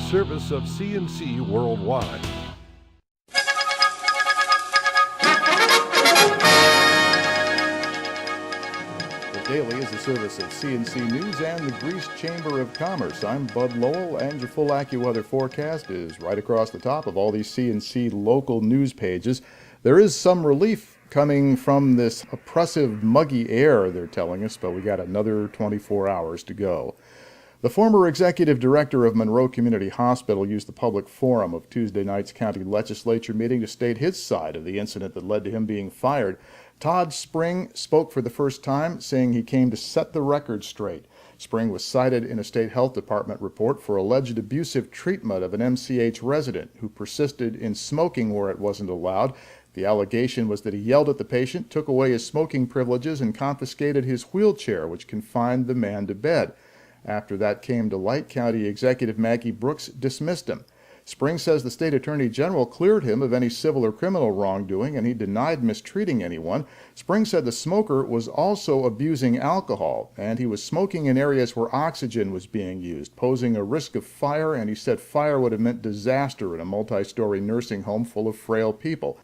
service of CNC Worldwide. The Daily is a service of CNC News and the Greece Chamber of Commerce. I'm Bud Lowell, and your full AccuWeather forecast is right across the top of all these CNC local news pages. There is some relief coming from this oppressive, muggy air, they're telling us, but we got another 24 hours to go. The former executive director of Monroe Community Hospital used the public forum of Tuesday night's county legislature meeting to state his side of the incident that led to him being fired. Todd Spring spoke for the first time, saying he came to set the record straight. Spring was cited in a state health department report for alleged abusive treatment of an MCH resident who persisted in smoking where it wasn't allowed. The allegation was that he yelled at the patient, took away his smoking privileges, and confiscated his wheelchair, which confined the man to bed. After that came to light, County Executive Maggie Brooks dismissed him. Spring says the state attorney general cleared him of any civil or criminal wrongdoing, and he denied mistreating anyone. Spring said the smoker was also abusing alcohol, and he was smoking in areas where oxygen was being used, posing a risk of fire, and he said fire would have meant disaster in a multi-story nursing home full of frail people.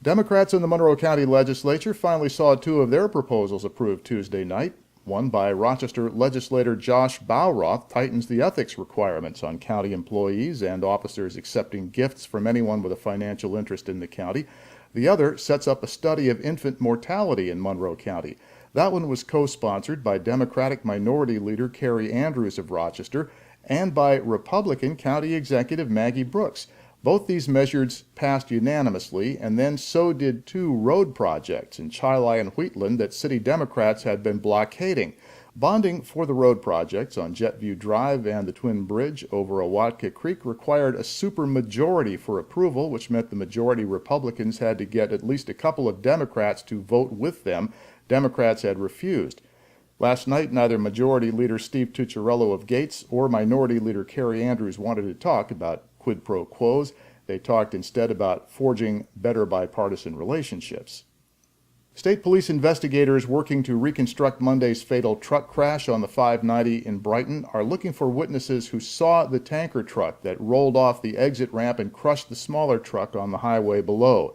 Democrats in the Monroe County Legislature finally saw two of their proposals approved Tuesday night. One by Rochester legislator Josh Bowroth tightens the ethics requirements on county employees and officers accepting gifts from anyone with a financial interest in the county. The other sets up a study of infant mortality in Monroe County. That one was co-sponsored by Democratic Minority Leader Carrie Andrews of Rochester and by Republican County Executive Maggie Brooks. Both these measures passed unanimously, and then so did two road projects in Chili and Wheatland that city Democrats had been blockading. Bonding for the road projects on Jetview Drive and the Twin Bridge over Awatka Creek required a supermajority for approval, which meant the majority Republicans had to get at least a couple of Democrats to vote with them. Democrats had refused. Last night, neither Majority Leader Steve Tucciarello of Gates or Minority Leader Carrie Andrews wanted to talk about quid pro quos. They talked instead about forging better bipartisan relationships. State police investigators working to reconstruct Monday's fatal truck crash on the 590 in Brighton are looking for witnesses who saw the tanker truck that rolled off the exit ramp and crushed the smaller truck on the highway below.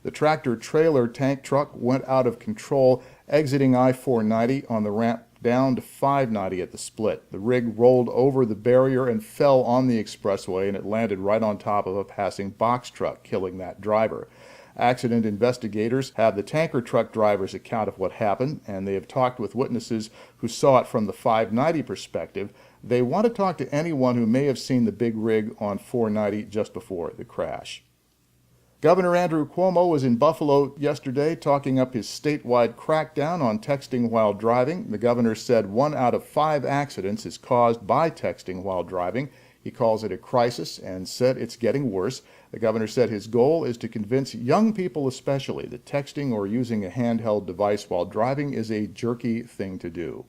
The tractor-trailer tank truck went out of control, exiting I-490 on the ramp down to 590 at the split. The rig rolled over the barrier and fell on the expressway, and it landed right on top of a passing box truck, killing that driver. Accident investigators have the tanker truck driver's account of what happened, and they have talked with witnesses who saw it from the 590 perspective. They want to talk to anyone who may have seen the big rig on 490 just before the crash. Governor Andrew Cuomo was in Buffalo yesterday talking up his statewide crackdown on texting while driving. The governor said 1 out of 5 accidents is caused by texting while driving. He calls it a crisis and said it's getting worse. The governor said his goal is to convince young people especially that texting or using a handheld device while driving is a jerky thing to do.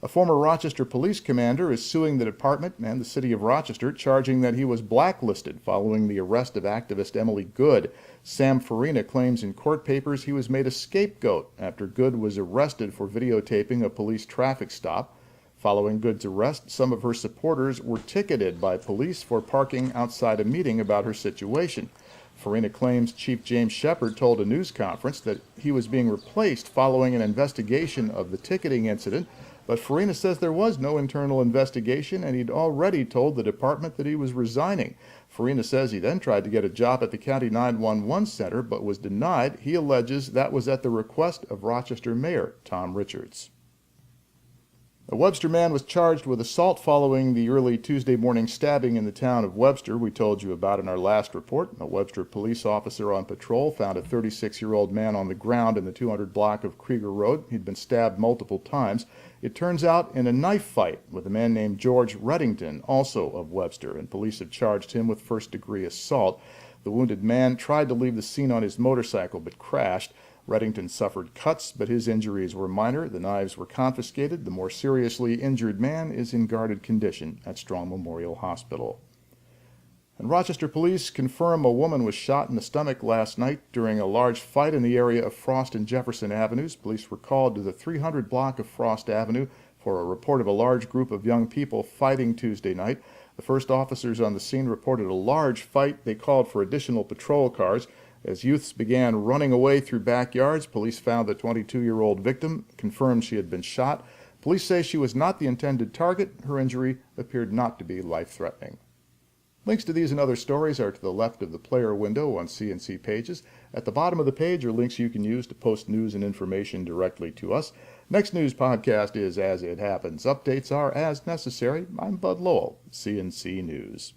A former Rochester police commander is suing the department and the city of Rochester, charging that he was blacklisted following the arrest of activist Emily Good. Sam Farina claims in court papers he was made a scapegoat after Good was arrested for videotaping a police traffic stop. Following Good's arrest, some of her supporters were ticketed by police for parking outside a meeting about her situation. Farina claims Chief James Shepard told a news conference that he was being replaced following an investigation of the ticketing incident. But Farina says there was no internal investigation, and he'd already told the department that he was resigning. Farina says he then tried to get a job at the county 911 center, but was denied. He alleges that was at the request of Rochester Mayor Tom Richards. A Webster man was charged with assault following the early Tuesday morning stabbing in the town of Webster we told you about in our last report. A Webster police officer on patrol found a 36-year-old man on the ground in the 200 block of Krieger Road. He'd been stabbed multiple times. It turns out in a knife fight with a man named George Reddington, also of Webster, and police have charged him with first-degree assault. The wounded man tried to leave the scene on his motorcycle but crashed. Reddington suffered cuts, but his injuries were minor. The knives were confiscated. The more seriously injured man is in guarded condition at Strong Memorial Hospital. And Rochester police confirm a woman was shot in the stomach last night during a large fight in the area of Frost and Jefferson Avenues. Police were called to the 300 block of Frost Avenue for a report of a large group of young people fighting Tuesday night. The first officers on the scene reported a large fight. They called for additional patrol cars. As youths began running away through backyards, police found the 22-year-old victim, confirmed she had been shot. Police say she was not the intended target. Her injury appeared not to be life-threatening. Links to these and other stories are to the left of the player window on CNC Pages. At the bottom of the page are links you can use to post news and information directly to us. Next news podcast is As It Happens. Updates are as necessary. I'm Bud Lowell, CNC News.